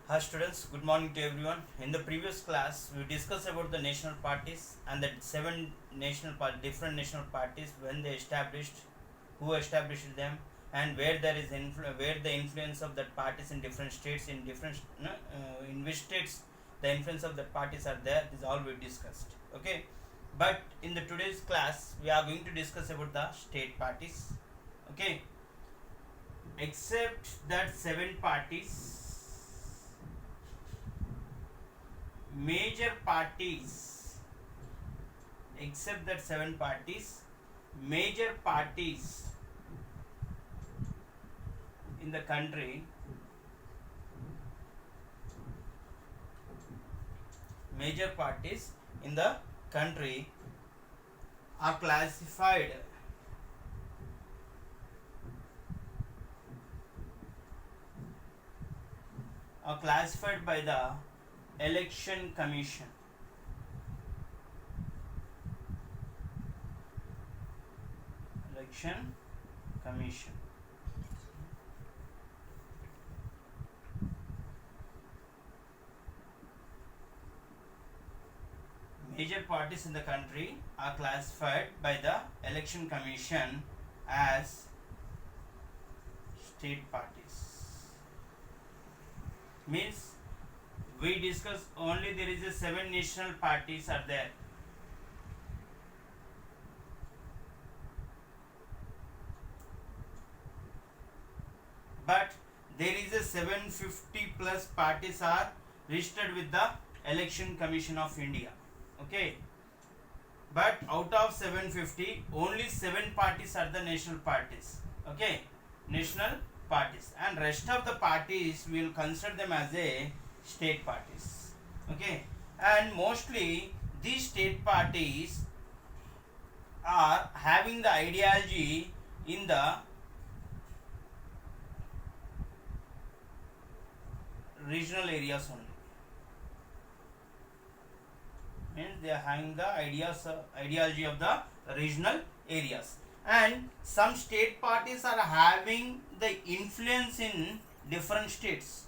Hi students, good morning to everyone. In the previous class, we discussed about the national parties and the seven different national parties when they established, who established them, and where there is where the influence of that parties in different states, in which states the influence of the parties are there. This is all we discussed. Okay, but in the today's class, we are going to discuss about the state parties. Okay, except that seven parties. Major parties, except that seven parties, major parties in the country, major parties in the country are classified by the election commission. Election commission. Major parties in the country are classified by the election commission as state parties. Means we discuss only there is a seven national parties are there. But there is a 750 plus parties are registered with the Election Commission of India. Okay. But out of 750, only 7 parties are the national parties. Okay. National parties. And rest of the parties we will consider them as a state parties. Okay. And mostly these state parties are having the ideology in the regional areas only. Means they are having the ideology of the regional areas. And some state parties are having the influence in different states.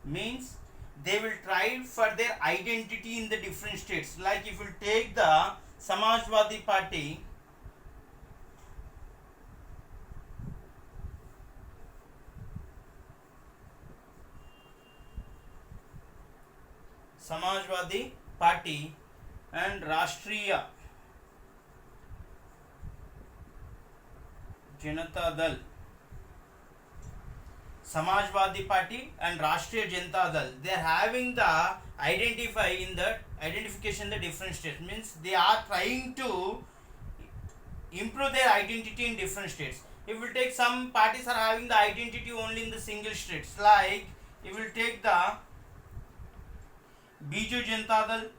Means they will try for their identity in the different states. Like if you take the Samajwadi Party, and Rashtriya Janata Dal. Samajwadi Party and Rashtriya Janata Dal, they are having the identification in the different states. Means they are trying to improve their identity in different states. If we take some parties are having the identity only in the single states, like if we take the Biju Janata Dal,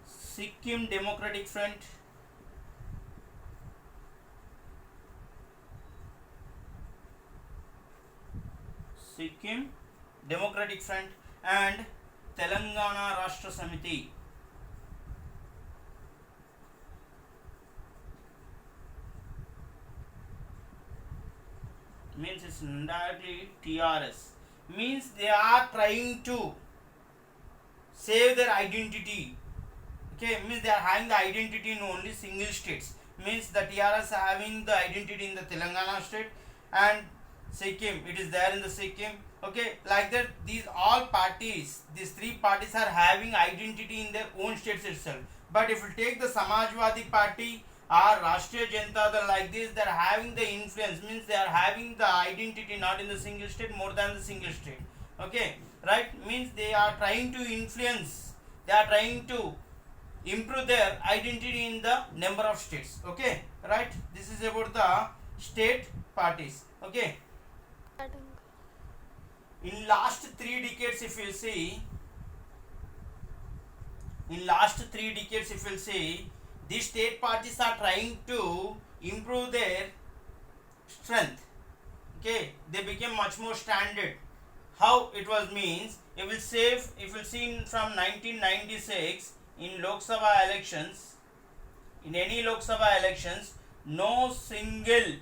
Sikkim Democratic Front, and Telangana Rashtra Samiti. Means it's indirectly TRS. Means they are trying to save their identity. Okay, means they are having the identity in only single states. Means the TRS having the identity in the Telangana state and Sikkim, it is there in the Sikkim. Okay, like that these three parties are having identity in their own states itself. But if you take the Samajwadi Party or Rashtriya Janata Dal, like this, they are having the influence. Means they are having the identity not in the single state, more than the single state. Okay, right? Means they are trying to influence, they are trying to improve their identity in the number of states. Okay, right? This is about the state parties. Okay, in last 3 decades if you see, these state parties are trying to improve their strength. Okay, they became much more standard. how it was means, it will save, if you see from 1996 in Lok Sabha elections, in any Lok Sabha elections, no single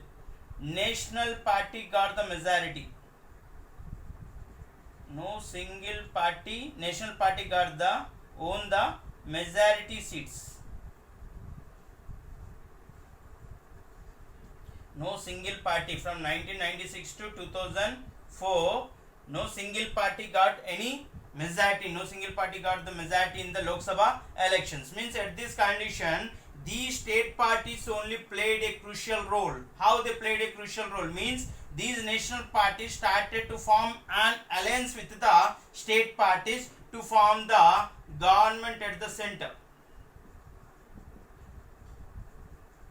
national party got the majority. No single party, national party got the own the majority seats. No single party from 1996 to 2004, no single party got any majority. No single party got the majority in the Lok Sabha elections. Means at this condition, these state parties only played a crucial role. How they played a crucial role means these national parties started to form an alliance with the state parties to form the government at the center.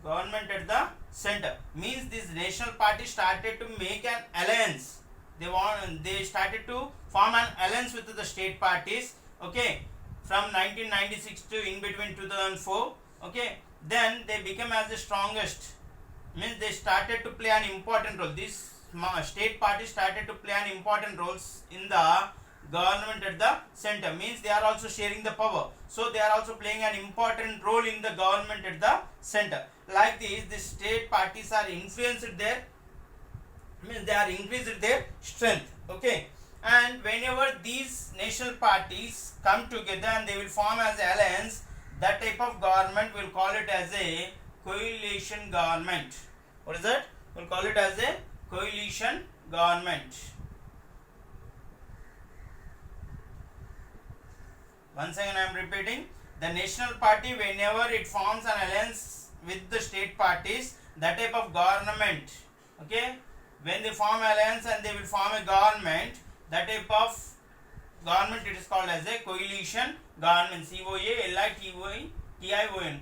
Government at the center means this national party started to make an alliance. They started to form an alliance with the state parties. Okay, from 1996 to in between 2004. Okay, then they became as the strongest. Means they started to play an important role. These state parties started to play an important roles in the government at the center. Means they are also sharing the power. So they are also playing an important role in the government at the center. Like this, the state parties are influenced their, means they are increased their strength. Okay, and whenever these national parties come together and they will form as alliance, that type of government we'll call it as a coalition government. What is that? We'll call it as a coalition government. Once again I am repeating, the national party whenever it forms an alliance with the state parties, that type of government, okay, when they form alliance and they will form a government, that type of government it is called as a coalition government. COALITION,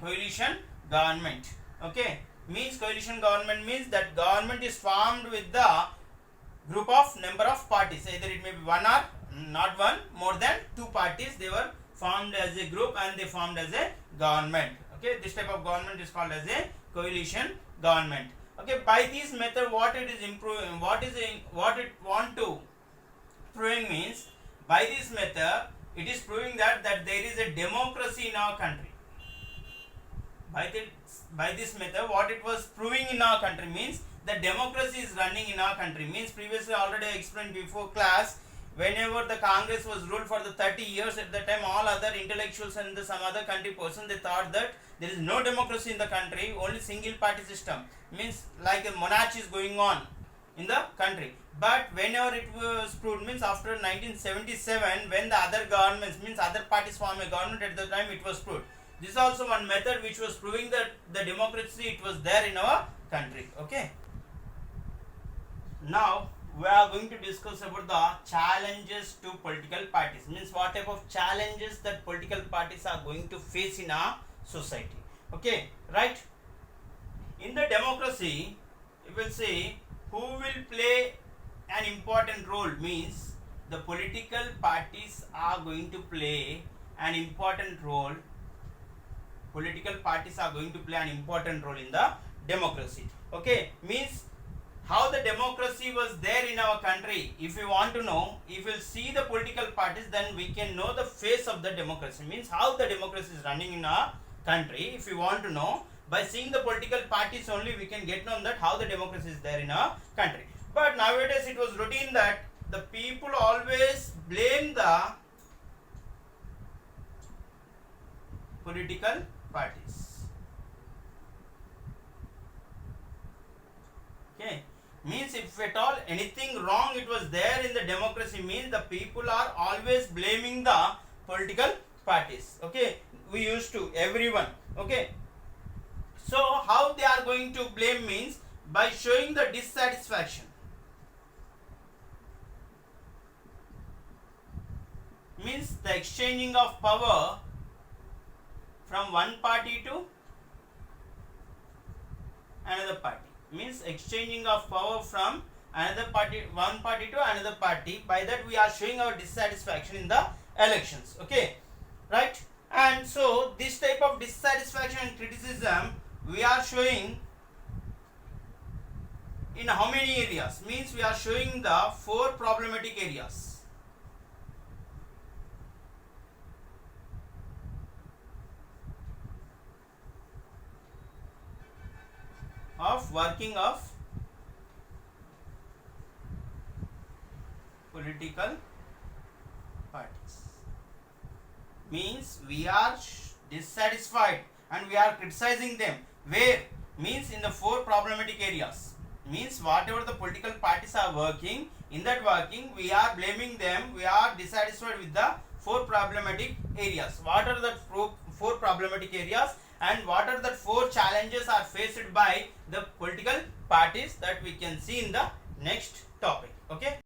coalition government. Okay, means coalition government means that government is formed with the group of number of parties, either it may be one or not one, more than two parties, they were formed as a group and they formed as a government. Okay, this type of government is called as a coalition government. Okay, by this method what it is improving, what it want to proving means, by this method it is proving that there is a democracy in our country. By this method what it was proving in our country means that democracy is running in our country. Means previously already I explained before class, whenever the Congress was ruled for the 30 years, at the time all other intellectuals and some other country person, they thought that there is no democracy in the country, only single party system, means like a monarchy is going on in the country. But whenever it was proved, means after 1977 when the other governments, means other parties form a government, at the time it was proved. This is also one method which was proving that the democracy it was there in our country. Okay, now we are going to discuss about the challenges to political parties. Means what type of challenges that political parties are going to face in our society. Okay, right? In the democracy, you will see who will play an important role. Means the political parties are going to play an important role. Political parties are going to play an important role in the democracy. Okay, means how the democracy was there in our country. If you want to know, if you see the political parties, then we can know the face of the democracy. Means how the democracy is running in our country. If you want to know, by seeing the political parties only we can get known that how the democracy is there in our country. But nowadays it was routine that the people always blame the political parties. Okay, means if at all anything wrong it was there in the democracy, means the people are always blaming the political parties. Okay, we used to, everyone. Okay, so how they are going to blame means by showing the dissatisfaction. Means the exchanging of power from one party to another party. Means exchanging of power from another party, one party to another party. By that we are showing our dissatisfaction in the elections. Okay, right? And so this type of dissatisfaction and criticism we are showing in how many areas? Means we are showing the 4 problematic areas. of working of political parties. Means we are dissatisfied and we are criticizing them. Where? Means in the four problematic areas. Means whatever the political parties are working, in that working we are blaming them, we are dissatisfied with the four problematic areas. What are the four problematic areas and what are the four challenges are faced by the political parties, that we can see in the next topic. Okay.